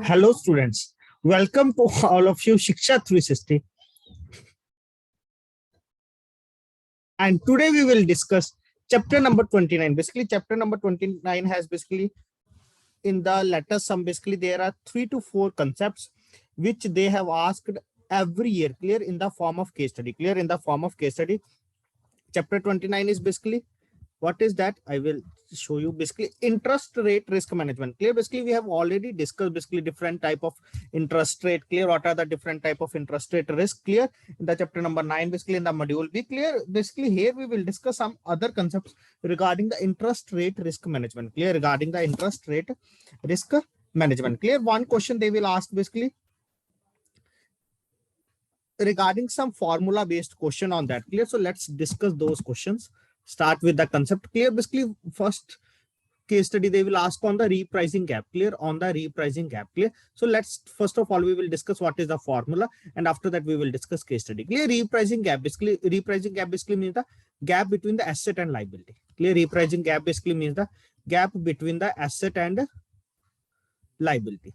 Hello students, welcome to all of you Shiksha 360, and today we will discuss chapter number 29. Basically chapter number 29 has basically in the letter sum, basically there are 3 to 4 concepts which they have asked every year, clear, in the form of case study. Chapter 29 is basically, what is that? I will show you. Basically interest rate risk management, clear. Basically we have already discussed basically different type of interest rate, clear. What are the different type of interest rate risk, clear, in the chapter number 9, basically in the module B, clear. Basically here we will discuss some other concepts regarding the interest rate risk management, clear, regarding the interest rate risk management, clear. One question they will ask basically regarding some formula based question on that, clear. So let's discuss those questions. Start with the concept, clear. Basically first case study they will ask on the repricing gap, clear, on the repricing gap, clear. So let's first of all we will discuss what is the formula, and after that we will discuss case study, clear. Repricing gap basically means the gap between the asset and liability, clear. Repricing gap basically means the gap between the asset and liability.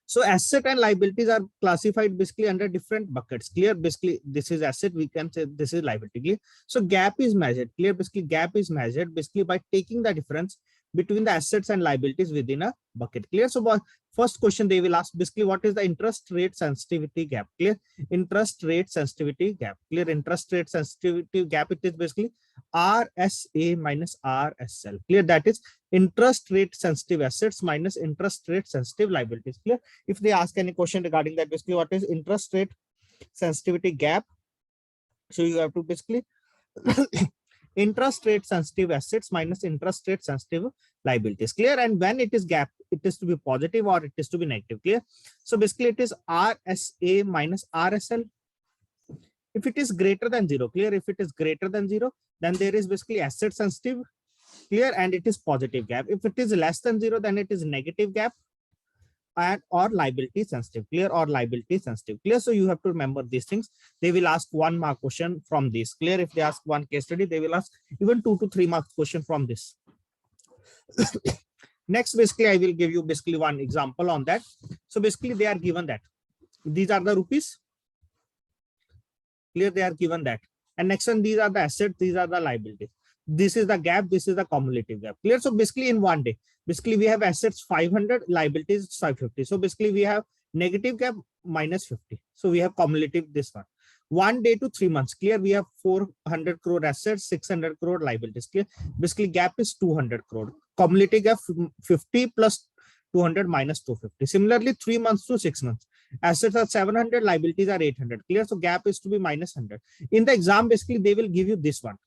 So asset and liabilities are classified basically under different buckets, clear. Basically this is asset, we can say this is liability, clear. So gap is measured, clear. Basically gap is measured basically by taking the difference between the assets and liabilities within a bucket, clear. So first question they will ask basically what is the interest rate sensitivity gap, clear. Interest rate sensitivity gap, clear. Interest rate sensitivity gap, it is basically RSA minus RSL, clear. That is interest rate sensitive assets minus interest rate sensitive liabilities, clear. If they ask any question regarding that, basically what is interest rate sensitivity gap, so you have to basically interest rate sensitive assets minus interest rate sensitive liabilities, clear. And when it is gap, it is to be positive or it is to be negative, clear. So basically it is RSA minus RSL. If it is greater than 0, clear, if it is greater than 0, then there is basically asset sensitive, clear, and it is positive gap. If it is less than 0, then it is negative gap and or liability sensitive, clear, or liability sensitive, clear. So you have to remember these things. They will ask 1 mark question from this, clear. If they ask one case study, they will ask even 2 to 3 mark question from this. Next, basically I will give you basically one example on that. So basically they are given that these are the rupees, clear, they are given that, and next one, these are the assets, these are the liabilities. This is the gap, this is the cumulative gap, clear. So basically in one day, basically we have assets 500, liabilities 550. So basically we have negative gap minus 50. So we have cumulative this one. 1 day to 3 months, clear. We have 400 crore assets, 600 crore liabilities, clear. Basically gap is 200 crore. Cumulative gap 50 plus 200 minus 250. Similarly 3 months to 6 months, assets are 700, liabilities are 800, clear. So gap is to be minus 100. In the exam, basically they will give you this one,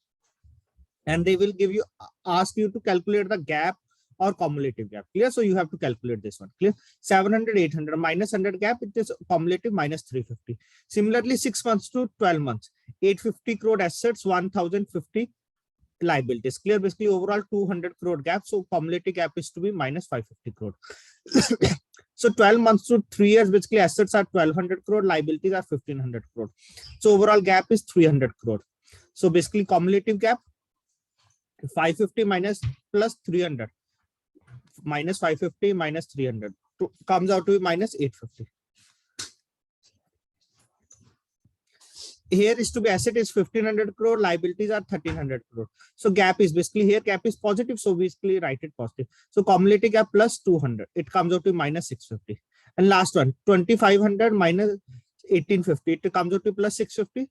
and they will give you, ask you to calculate the gap or cumulative gap, clear. So you have to calculate this one, clear. 700, 800 minus 100 gap, it is cumulative minus 350. Similarly 6 months to 12 months, 850 crore assets, 1050 liabilities, clear. Basically overall 200 crore gap, so cumulative gap is to be minus 550 crore. So 12 months to 3 years, basically assets are 1200 crore, liabilities are 1500 crore. So overall gap is 300 crore. So basically cumulative gap 550 minus plus 300 minus 550 minus 300 comes out to be minus 850. Here is to be asset is 1500 crore, liabilities are 1300 crore. So gap is basically here, gap is positive, so basically write it positive. So cumulative gap plus 200, it comes out to minus 650. And last one, 2500 minus 1850, it comes out to plus 650.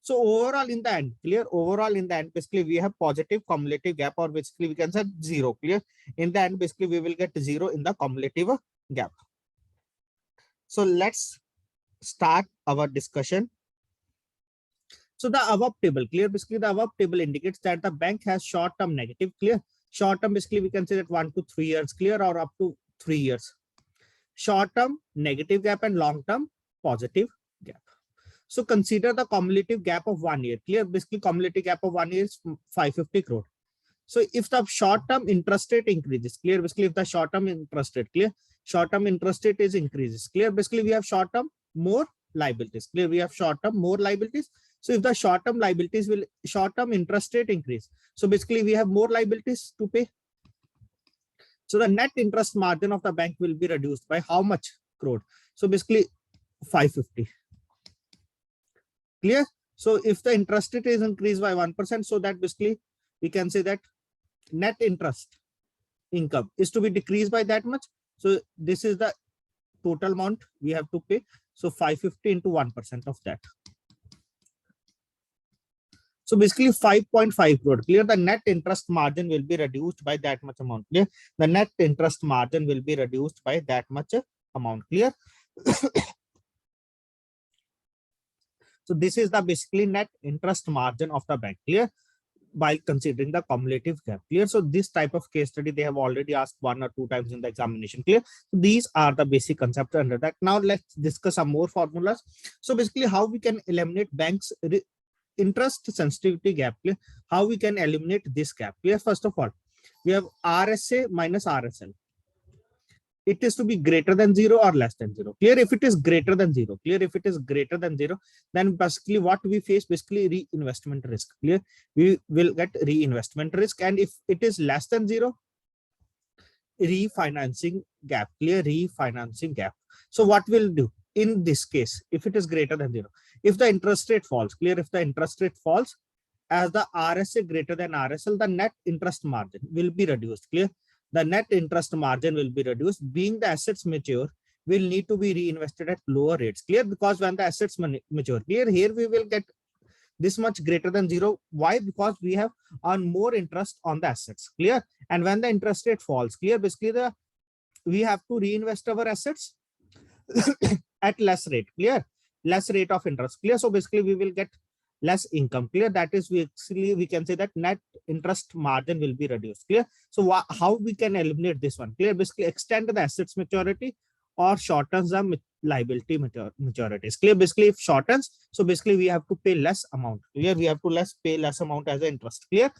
So overall in the end, clear, overall in the end, basically we have positive cumulative gap, or basically we can say 0, clear. In the end, basically we will get 0 in the cumulative gap. So let's start our discussion. So the above table, clear, basically the above table indicates that the bank has short-term negative, clear. Short-term, basically we can say that 1 to 3 years, clear, or up to 3 years. Short-term negative gap and long-term positive gap. So consider the cumulative gap of 1 year, clear. Basically cumulative gap of 1 year is 550 crore. So if the short-term interest rate increases, clear, basically if the short-term interest rate, clear, short-term interest rate is increases, clear. Basically we have short-term more liabilities, clear, we have short-term more liabilities. So if the short-term liabilities will, short-term interest rate increase, so basically we have more liabilities to pay. So the net interest margin of the bank will be reduced by how much crore? So basically 550. Clear? So if the interest rate is increased by 1%, so that basically we can say that net interest income is to be decreased by that much. So this is the total amount we have to pay. So 550 into 1% of that. So basically 5.5 crore. Clear? The net interest margin will be reduced by that much amount. Clear? The net interest margin will be reduced by that much amount. Clear? So this is the basically net interest margin of the bank. Clear? By considering the cumulative gap. Clear? So this type of case study they have already asked 1 or 2 times in the examination. Clear? So these are the basic concepts under that. Now let's discuss some more formulas. So basically how we can eliminate banks interest sensitivity gap. Clear? How we can eliminate this gap. Clear? First of all, we have RSA minus RSL. It is to be greater than 0 or less than 0. Clear? If it is greater than 0, clear? If it is greater than 0, then basically what we face, basically reinvestment risk. Clear? We will get reinvestment risk. And if it is less than 0, refinancing gap. Clear? Refinancing gap. So what we'll do in this case, if it is greater than 0, if the interest rate falls, clear? If the interest rate falls, as the RSA greater than RSL, the net interest margin will be reduced. Clear? The net interest margin will be reduced. Being the assets mature, will need to be reinvested at lower rates. Clear? Because when the assets mature, clear? Here we will get this much greater than 0. Why? Because we have earned more interest on the assets. Clear? And when the interest rate falls, clear? Basically we have to reinvest our assets at less rate. Clear? Less rate of interest. Clear? So basically we will get less income. Clear? That is we can say that net interest margin will be reduced. Clear? So how we can eliminate this one? Clear? Basically extend the assets maturity or shortens the liability maturities. Clear? Basically if shortens, so basically we have to pay less amount. Clear? We have to pay less amount as an interest. Clear?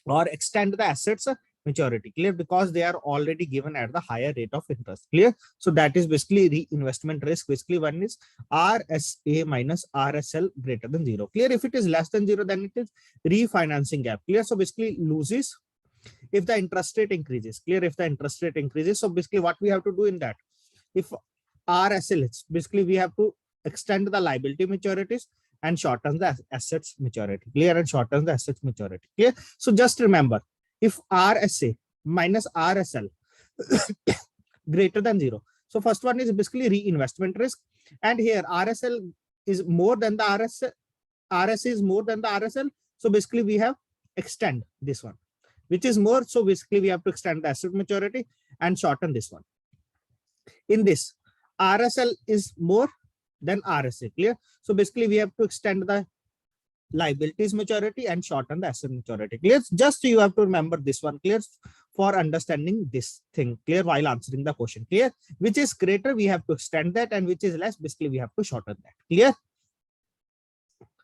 Or extend the assets maturity. Clear? Because they are already given at the higher rate of interest. Clear? So that is basically reinvestment risk. Basically one is RSA minus RSL greater than 0. Clear? If it is less than 0, then it is refinancing gap. Clear? So basically loses if the interest rate increases. Clear? If the interest rate increases, so basically what we have to do in that, if RSL is basically we have to extend the liability maturities and shorten the assets maturity. Clear? And shorten the assets maturity. Clear? So just remember, if RSA minus RSL greater than 0. So first one is basically reinvestment risk. And here RSL is more than the RSA. RSA is more than the RSL. So basically we have extend this one, which is more. So basically we have to extend the asset maturity and shorten this one. In this, RSL is more than RSA. Clear? So basically we have to extend the liabilities maturity and shorten the asset maturity. Clear? Just you have to remember this one. Clear? For understanding this thing. Clear? While answering the question. Clear? Which is greater, we have to extend that, and which is less, basically we have to shorten that. Clear?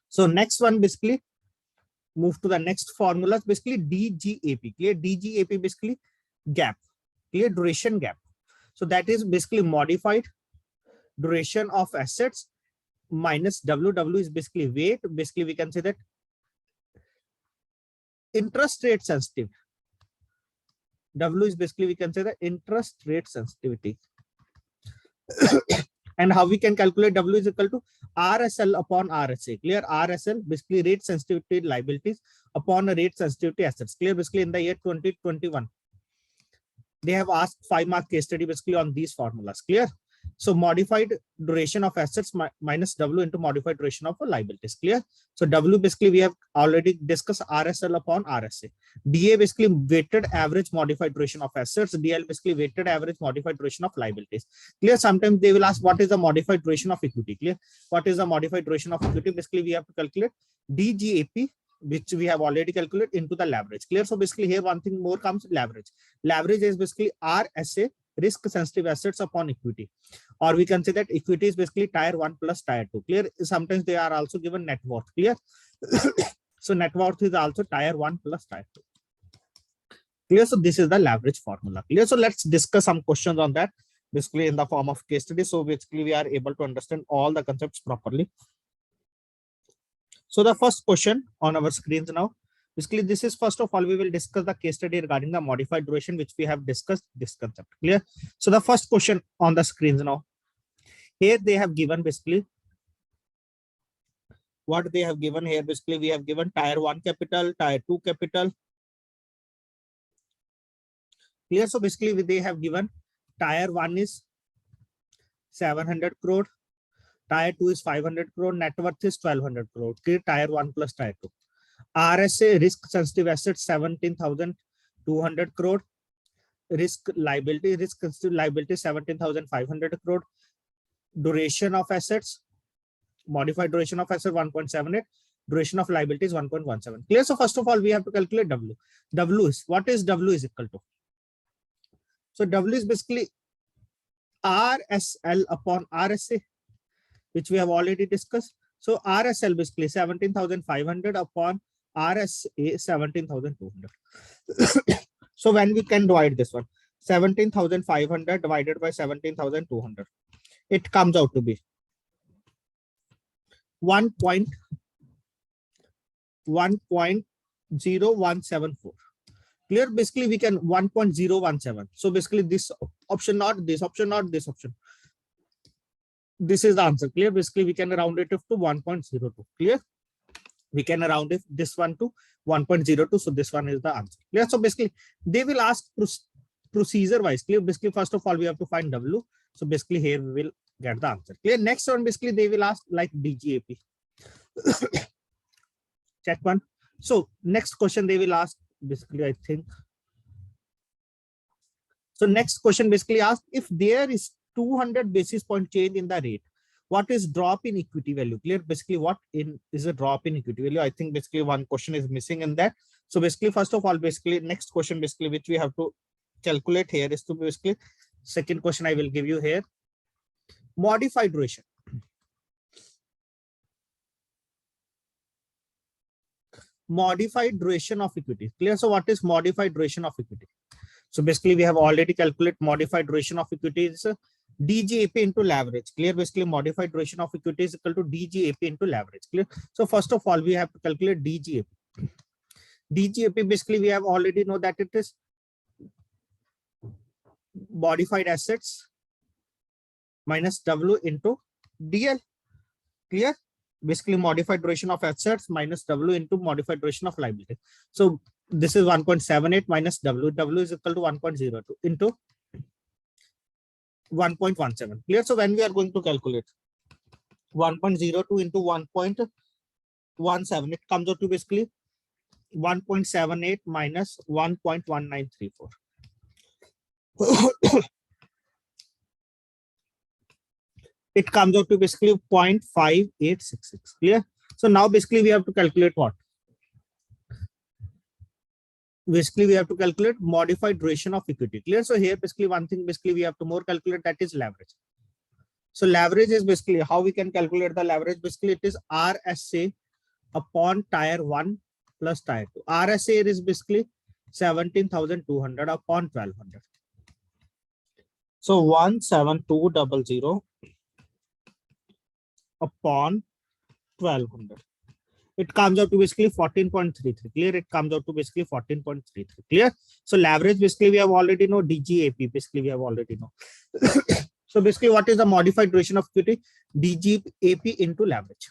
So next one, basically move to the next formulas. Basically DGAP. Clear? DGAP basically gap. Clear? Duration gap. So that is basically modified duration of assets minus WW is basically weight. Basically we can say that interest rate sensitive. W is basically we can say the interest rate sensitivity. And how we can calculate W is equal to RSL upon RSA. Clear? RSL basically rate sensitivity liabilities upon a rate sensitivity assets. Clear? Basically in the year 2021, they have asked 5-mark case study basically on these formulas. Clear? So modified duration of assets minus W into modified duration of liabilities. Clear? So W basically we have already discussed RSL upon RSA. DA basically weighted average modified duration of assets. DL basically weighted average modified duration of liabilities. Clear? Sometimes they will ask what is the modified duration of equity. Clear? What is the modified duration of equity? Basically we have to calculate DGAP, which we have already calculated, into the leverage. Clear? So basically here one thing more comes, leverage. Leverage is basically RSA, risk sensitive assets upon equity, or we can say that equity is basically tier 1 plus tier 2. Clear? Sometimes they are also given net worth. Clear? So net worth is also tier 1 plus tier 2. Clear? So this is the leverage formula. Clear? So let's discuss some questions on that basically in the form of case study, so basically we are able to understand all the concepts properly. So the first question on our screens now, Basically, this is first of all, we will discuss the case study regarding the modified duration, which we have discussed this concept. Clear? So the first question on the screens now. Here they have given basically what they have given here. Basically, we have given tier 1 capital, tier 2 capital. Clear? So basically, they have given tier 1 is 700 crore, tier 2 is 500 crore, net worth is 1200 crore. Clear? Tier 1 plus tier 2. RSA, risk sensitive assets, 17,200 crore. Risk sensitive liability, 17,500 crore. Duration of assets, modified duration of assets 1.78, duration of liabilities 1.17. Clear? So first of all, we have to calculate W. W is, what is W is equal to? So W is basically RSL upon RSA, which we have already discussed. So RSL basically 17,500 upon RSA 17,200. So when we can divide this one, 17,500 divided by 17,200, it comes out to be 1.0174. Clear? Basically, we can 1.017. So basically, this option, not this option, not this option. This is the answer. Clear? Basically, we can round it up to 1.02. Clear? We can round it this one to 1.02. So this one is the answer. Clear? So basically, they will ask procedure wise. Clear? Basically, first of all, we have to find W. So basically, here we will get the answer. Clear? Next one, basically, they will ask like DGAP. Check one. So next question they will ask, basically, I think. So next question basically asks, if there is 200 basis point change in the rate, what is drop in equity value? Clear? Basically, what is a drop in equity value? I think basically one question is missing in that. So basically, first of all, basically next question basically which we have to calculate here is to basically second question I will give you here. Modified duration. Modified duration of equity. Clear? So what is modified duration of equity? So basically we have already calculated modified duration of equity is DGAP into leverage. Clear? Basically modified duration of equity is equal to DGAP into leverage. Clear? So first of all, we have to calculate DGAP. DGAP basically we have already know that it is modified assets minus W into DL. Clear? Basically modified duration of assets minus W into modified duration of liability. So this is 1.78 minus W. W is equal to 1.02 into 1.17. Clear? So when we are going to calculate 1.02 into 1.17, it comes out to basically 1.78 minus 1.1934. It comes out to basically 0.5866. Clear? So now basically we have to calculate what? Basically we have to calculate modified duration of equity. Clear? So here basically one thing basically we have to more calculate, that is leverage. So leverage is basically how we can calculate the leverage. Basically it is RSA upon tier 1 plus tier 2. RSA is basically 17,200 upon 1200. So 17200 upon 1200. It comes out to basically 14.33. Clear? It comes out to basically 14.33. Clear? So leverage basically we have already know. DGAP basically we have already know. So basically what is the modified duration of equity? DGAP into leverage.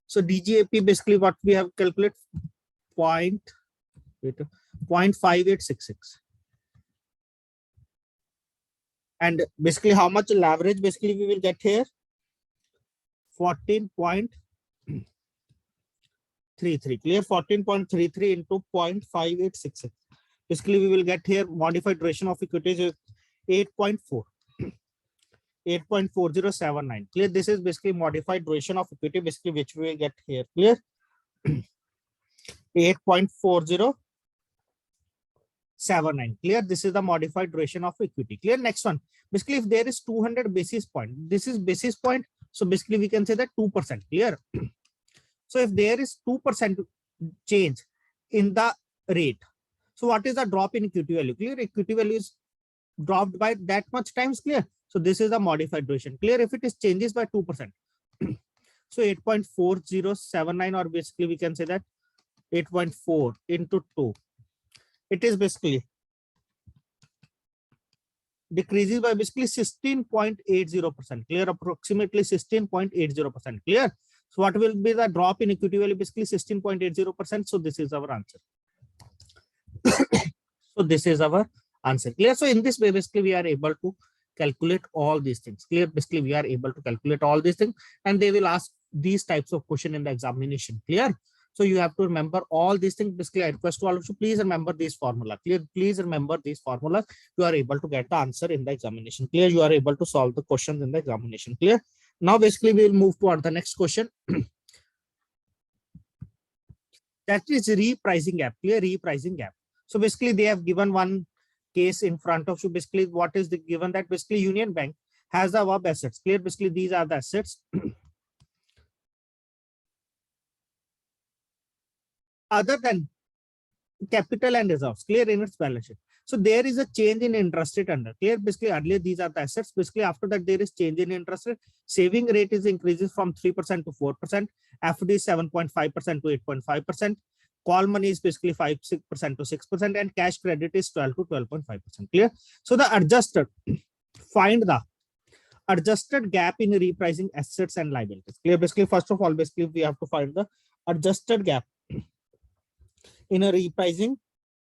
So DGAP basically what we have calculated 0.5866. And basically how much leverage basically we will get here? 14.33. Clear? 14.33 into 0.5866. Basically we will get here modified duration of equity is 8.4. 8.4079. Clear? This is basically modified duration of equity basically which we will get here. Clear? 8.4079. Clear? This is the modified duration of equity. Clear? Next one. Basically, if there is 200 basis point, this is basis point. So basically, we can say that 2%. Clear? So if there is 2% change in the rate, so what is the drop in equity value? Clear? Equity value is dropped by that much times. Clear? So this is the modified duration. Clear? If it is changes by 2%. So 8.4079, or basically we can say that 8.4 into 2. It is basically decreases by basically 16.80%. Clear? Approximately 16.80%. Clear? So what will be the drop in equity value? Basically 16.80%. So this is our answer. So this is our answer. Clear? So in this way, basically we are able to calculate all these things. Clear? Basically we are able to calculate all these things, and they will ask these types of question in the examination. Clear? So you have to remember all these things. Basically, I request to all of you, please remember these formula. Clear? Please remember these formulas. You are able to get the answer in the examination. Clear? You are able to solve the questions in the examination. Clear? Now, basically, we will move toward the next question. That is repricing gap. Clear? Repricing gap. So basically, they have given one case in front of you. Basically, what is the given that basically Union Bank has the above assets. Clear? Basically, these are the assets. Other than capital and reserves, clear, in its balance sheet. So there is a change in interest rate under. Clear? Basically, earlier these are the assets. Basically, after that there is change in interest rate. Saving rate is increases from 3% to 4%. FD is 7.5% to 8.5%. Call money is basically 5% to 6%, and cash credit is 12 to 12.5%. Clear? So the adjusted, find the adjusted gap in repricing assets and liabilities. Clear? Basically, first of all, basically we have to find the adjusted gap in a repricing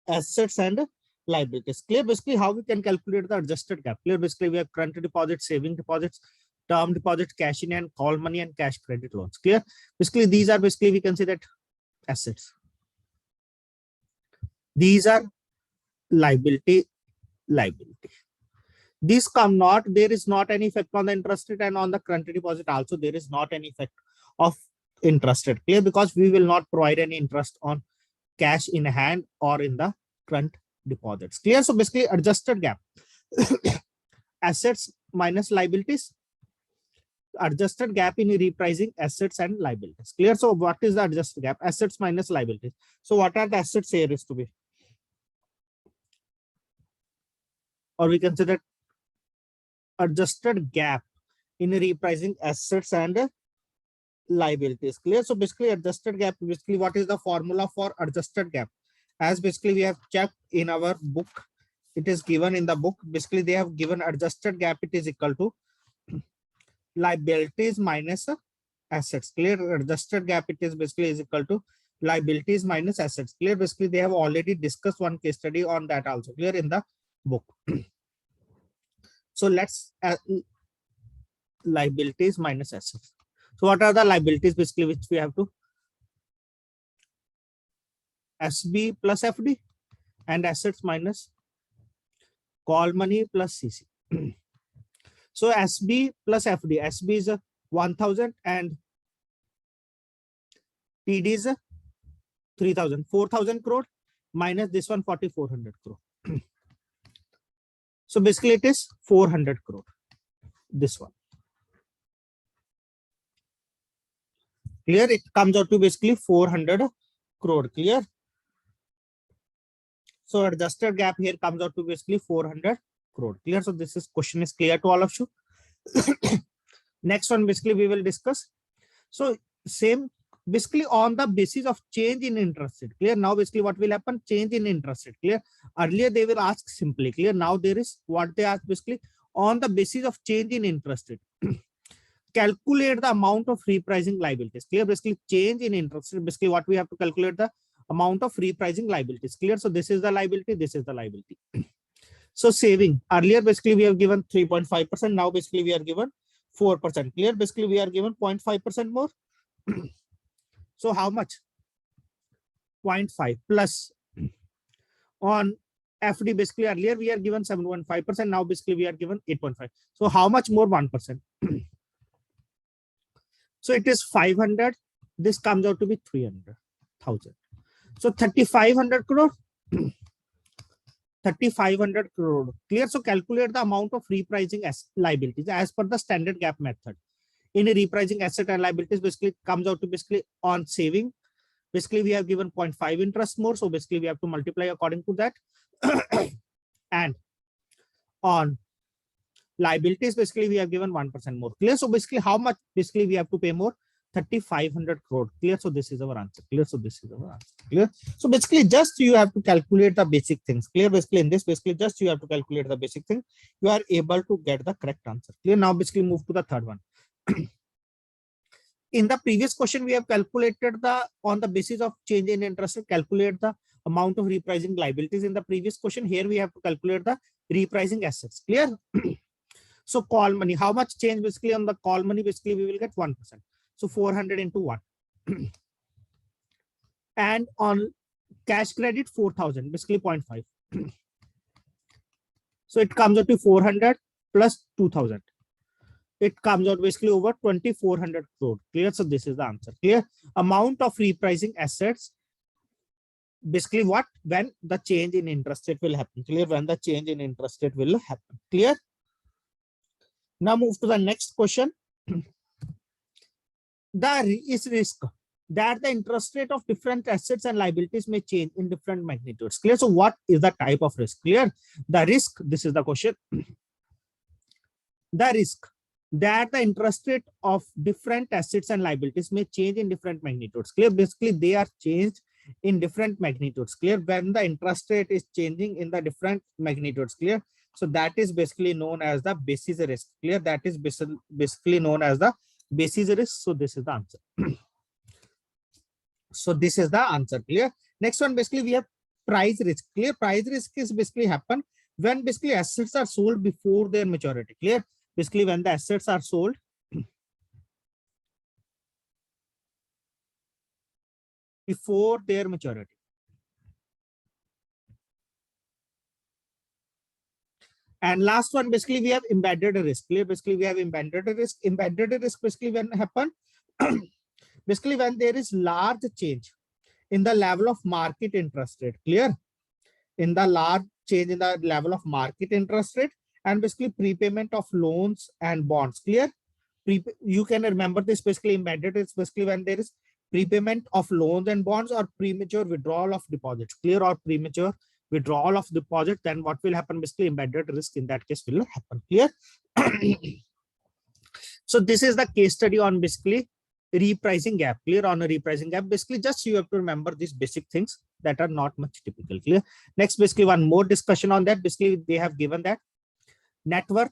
assets and liabilities. Clear? Basically, how we can calculate the adjusted gap. Clear? Basically, we have current deposits, saving deposits, term deposits, cash in and call money, and cash credit loans. Clear? Basically, these are basically we can say that assets. These are liability. These come not, there is not any effect on the interest rate, and on the current deposit also there is not any effect of interest rate. Clear? Because we will not provide any interest on cash in hand or in the current deposits. Clear? So basically adjusted gap, assets minus liabilities, adjusted gap in repricing assets and liabilities. Clear? So what is the adjusted gap? Assets minus liabilities. So what are the assets here is to be, or we can say that adjusted gap in repricing assets and liabilities. Clear? So basically adjusted gap, basically what is the formula for adjusted gap? As basically we have checked in our book, it is given in the book. Basically they have given adjusted gap, it is equal to liabilities minus assets. Clear? Adjusted gap, it is basically is equal to liabilities minus assets. Clear? Basically they have already discussed one case study on that also. Clear? In the book. So let's liabilities minus assets. So what are the liabilities basically which we have to? SB plus FD, and assets minus call money plus CC. So SB plus FD, SB is 1000 and TD is 3000, 4000 crore minus this one 4400 crore. So basically it is 400 crore, this one. Clear? It comes out to basically 400 crore. Clear? So adjusted gap here comes out to basically 400 crore. Clear? So this is question is clear to all of you. Next one basically we will discuss. So same basically on the basis of change in interest rate. Clear? Now basically what will happen? Change in interest rate. Clear? Earlier they will ask simply. Clear? Now there is what they ask basically on the basis of change in interest rate. Calculate the amount of repricing liabilities. Clear? Basically change in interest rate. Basically what we have to calculate the amount of repricing liabilities. Clear? So this is the liability, this is the liability. So saving, earlier basically we have given 3.5%. Now basically we are given 4%. Clear? Basically we are given 0.5% more. So how much? 0.5 plus on FD. Basically earlier we are given 7.5%. Now basically we are given 8.5. So how much more? 1%. So it is 500. This comes out to be 300,000. So 3,500 crore. 3,500 crore. Clear? So calculate the amount of repricing as liabilities as per the standard gap method. In a repricing asset and liabilities, basically comes out to basically on saving. Basically we have given 0.5 interest more. So basically we have to multiply according to that. And on liabilities, basically we have given 1% more. Clear? So basically how much basically we have to pay more? 3,500 crore. Clear? So this is our answer. Clear? So this is our answer. Clear? So basically just you have to calculate the basic things. Clear? Basically in this, basically just you have to calculate the basic thing. You are able to get the correct answer. Clear? Now basically move to the third one. In the previous question, we have calculated on the basis of change in interest rate, calculate the amount of repricing liabilities. In the previous question, here we have to calculate the repricing assets. Clear? So call money, how much change basically on the call money? Basically we will get 1%. So 400 into 1. And on cash credit 4,000, basically 0.5. So it comes out to 400 plus 2,000. It comes out basically over 2,400 crore. Clear? So this is the answer. Clear? Amount of repricing assets. Basically what? When the change in interest rate will happen. Clear? When the change in interest rate will happen. Clear? Now move to the next question. The is risk that the interest rate of different assets and liabilities may change in different magnitudes. Clear? So what is the type of risk? Clear? The risk, this is the question. The risk that the interest rate of different assets and liabilities may change in different magnitudes. Clear? Basically they are changed in different magnitudes. Clear? When the interest rate is changing in the different magnitudes. Clear? So that is basically known as the basis risk. Clear? That is basically known as the basis risk. So this is the answer. So this is the answer. Clear? Next one, basically we have price risk. Clear? Price risk is basically happen when basically assets are sold before their maturity. Clear? Basically when the assets are sold before their maturity. And last one, basically we have embedded risk. Clear? Basically we have embedded risk. Embedded risk basically when happen, basically when there is large change in the level of market interest rate. Clear? In the large change in the level of market interest rate and basically prepayment of loans and bonds. Clear? You can remember this, basically embedded is basically when there is prepayment of loans and bonds or premature withdrawal of deposits. Clear? Or premature withdrawal of deposit, then what will happen? Basically embedded risk in that case will happen. Clear? So this is the case study on basically repricing gap. Clear? On a repricing gap, basically just you have to remember these basic things that are not much typical. Clear? Next, basically one more discussion on that. Basically they have given that net worth,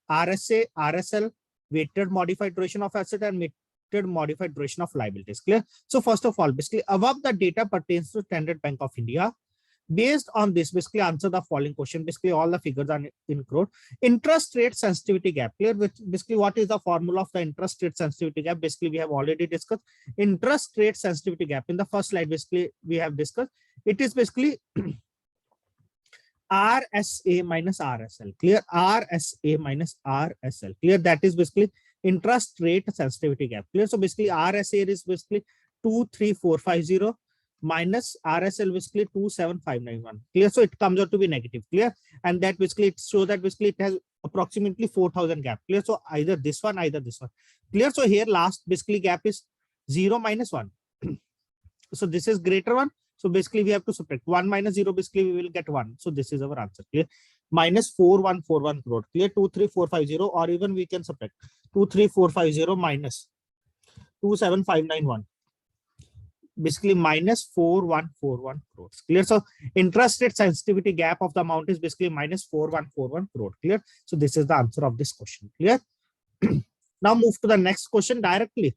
RSA, RSL, weighted modified duration of asset and weighted modified duration of liabilities. Clear? So first of all, basically above the data pertains to Standard Bank of India. Based on this, basically answer the following question. Basically all the figures are included. Interest rate sensitivity gap. Clear? Which basically what is the formula of the interest rate sensitivity gap? Basically we have already discussed interest rate sensitivity gap in the first slide. Basically we have discussed it is basically RSA minus RSL. Clear? RSA minus RSL. Clear? That is basically interest rate sensitivity gap. Clear? So basically RSA is basically 23450 minus RSL basically 27591. Clear? So it comes out to be negative. Clear? And that basically it shows that basically it has approximately 4,000 gap. Clear? So either this one, either this one. Clear? So here last basically gap is 0 minus 1. So this is greater one. So basically we have to subtract 1 minus 0. Basically we will get 1. So this is our answer. Clear? Minus 4141 crore. Clear? 23450, or even we can subtract 23450 minus 27591. Basically minus 4141 crores. Clear? So interest rate sensitivity gap of the amount is basically minus 4141 crore. Clear? So this is the answer of this question. Clear? Now move to the next question directly.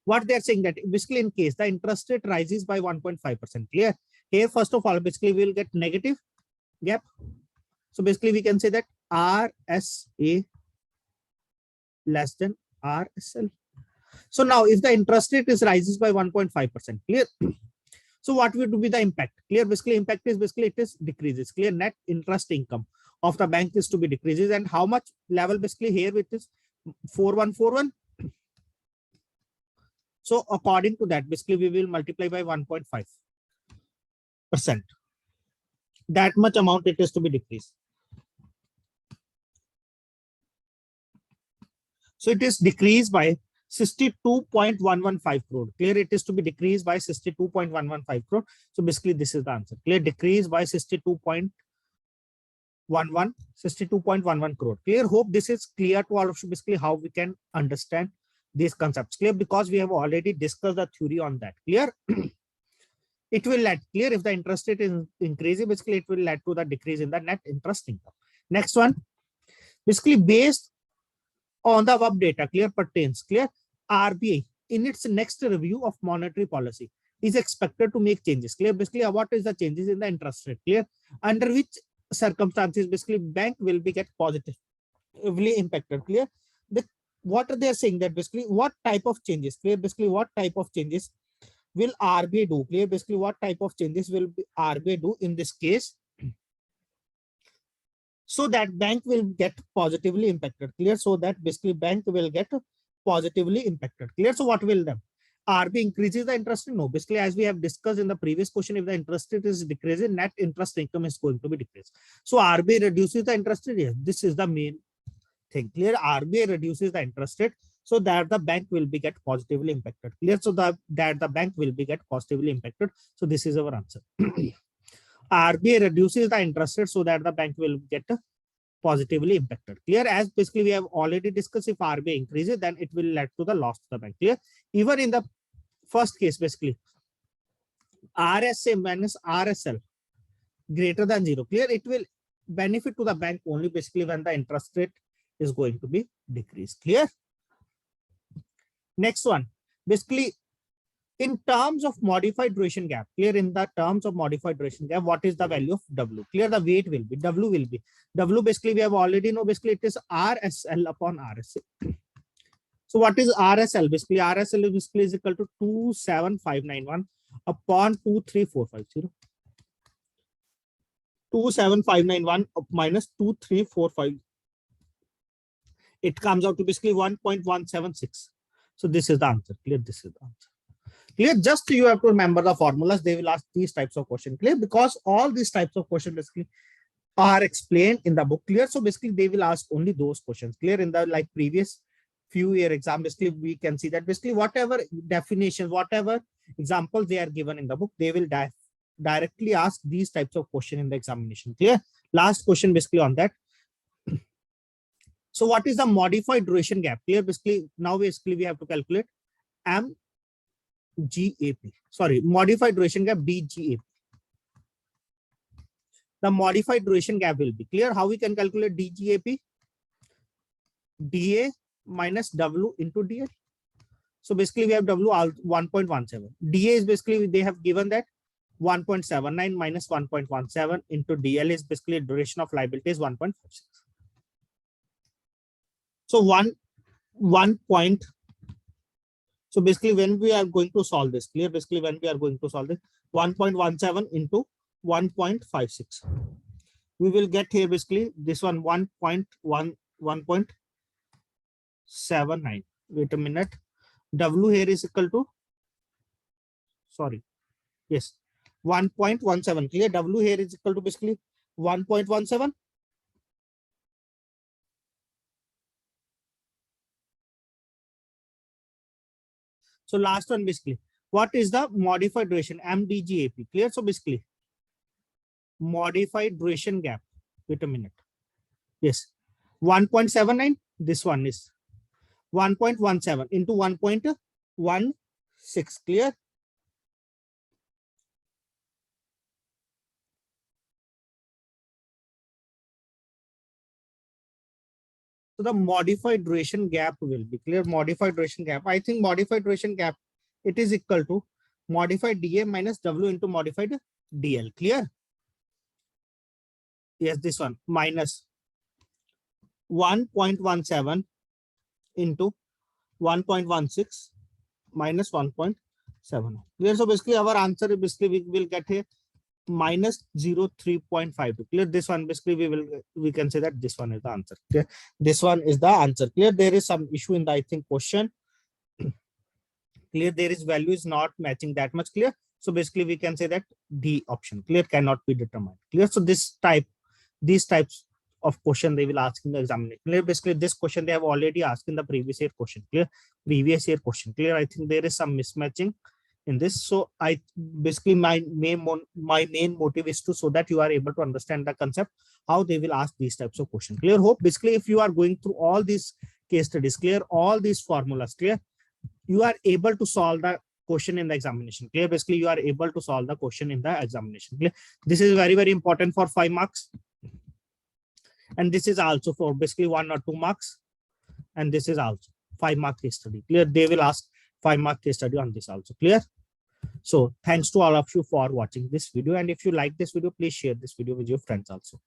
What they are saying that basically in case the interest rate rises by 1.5%. Clear? Here first of all basically we will get negative gap. So basically we can say that RSA less than RSL. So now if the interest rate is rises by 1.5%, clear? So what would be the impact? Clear? Basically impact is basically it is decreases. Clear? Net interest income of the bank is to be decreases, and how much level? Basically here it is 4141. So according to that, basically we will multiply by 1.5%. That much amount it is to be decreased. So it is decreased by 62.115 crore. Clear? It is to be decreased by 62.115 crore. So basically this is the answer. Clear? Decrease by 62.11 crore. Clear? Hope this is clear to all of you. Basically how we can understand these concepts. Clear? Because we have already discussed the theory on that. Clear? It will lead, clear, if the interest rate is increasing, basically it will lead to the decrease in the net interest income. Next one, basically based on the above data, clear, pertains, clear, RBI in its next review of monetary policy is expected to make changes. Clear? Basically, what is the changes in the interest rate? Clear? Under which circumstances basically bank will be get positively impacted. Clear? What are they saying that basically what type of changes? Clear? Basically, what type of changes will RBI do? Clear? Basically, what type of changes will RBI do in this case so that bank will get positively impacted? Clear? So that basically bank will get positively impacted. Clear? So what will them? RBI increases the interest rate? No. Basically, as we have discussed in the previous question, if the interest rate is decreasing, net interest income is going to be decreased. So RBI reduces the interest rate? Yes, this is the main thing. Clear? RBI reduces the interest rate so that the bank will be get positively impacted. Clear? So that the bank will be get positively impacted. So this is our answer. RBI reduces the interest rate so that the bank will get positively impacted. Clear? As basically we have already discussed, if RBI increases, then it will lead to the loss to the bank. Clear? Even in the first case, basically RSA minus RSL greater than 0. Clear? It will benefit to the bank only basically when the interest rate is going to be decreased. Clear? Next one, basically in terms of modified duration gap. Clear? In the terms of modified duration gap, what is the value of W? Clear? The weight will be W basically we have already know, basically it is RSL upon RSA. So what is RSL? Basically RSL is basically is equal to 27591 upon 23450. 27591 minus 2345. It comes out to basically 1.176. So this is the answer. Clear? This is the answer. Clear? Just you have to remember the formulas. They will ask these types of questions. Clear? Because all these types of questions basically are explained in the book. Clear? So basically they will ask only those questions. Clear? In the like previous few year exam, basically we can see that basically whatever definitions, whatever examples they are given in the book, they will directly ask these types of questions in the examination. Clear? Last question basically on that. So what is the modified duration gap? Clear? Basically now basically we have to calculate MGAP. Sorry, modified duration gap DGAP. The modified duration gap will be clear. How we can calculate DGAP? DA minus W into DL. So basically we have W 1.17. DA is basically they have given that 1.79 minus 1.17 into DL is basically duration of liability is 1.56. So so basically when we are going to solve this, clear? Basically when we are going to solve this, 1.17 into 1.56. We will get here basically this one 1.79. Wait a minute. W here is equal to, sorry, yes, 1.17. Clear? W here is equal to basically 1.17. So last one basically, what is the modified duration? MDGAP. Clear? So basically modified duration gap. Wait a minute. Yes, 1.79. This one is 1.17 into 1.16. Clear? So the modified duration gap will be clear. Modified duration gap. I think modified duration gap, it is equal to modified DA minus W into modified DL. Clear? Yes, this one minus 1.17 into 1.16 minus 1.7. Clear? So basically our answer is basically we will get a minus 0.352. Clear? This one basically we can say that this one is the answer. Clear? This one is the answer. Clear? There is some issue in the I think question. Clear? There is value is not matching that much. Clear? So basically we can say that the option, clear, cannot be determined. Clear? So these types of question they will ask in the examination. Clear? Basically this question they have already asked in the previous year question. Clear? Previous year question. Clear? I think there is some mismatching in this. So I basically my main motive is to so that you are able to understand the concept, how they will ask these types of questions. Clear? Hope basically if you are going through all these case studies, clear, all these formulas, clear, you are able to solve the question in the examination, clear. Basically you are able to solve the question in the examination, clear. This is very, very important for 5 marks, and this is also for basically 1 or 2 marks, and this is also 5 mark case study, clear. They will ask 5 mark case study on this also, clear. So thanks to all of you for watching this video, and if you like this video, please share this video with your friends also.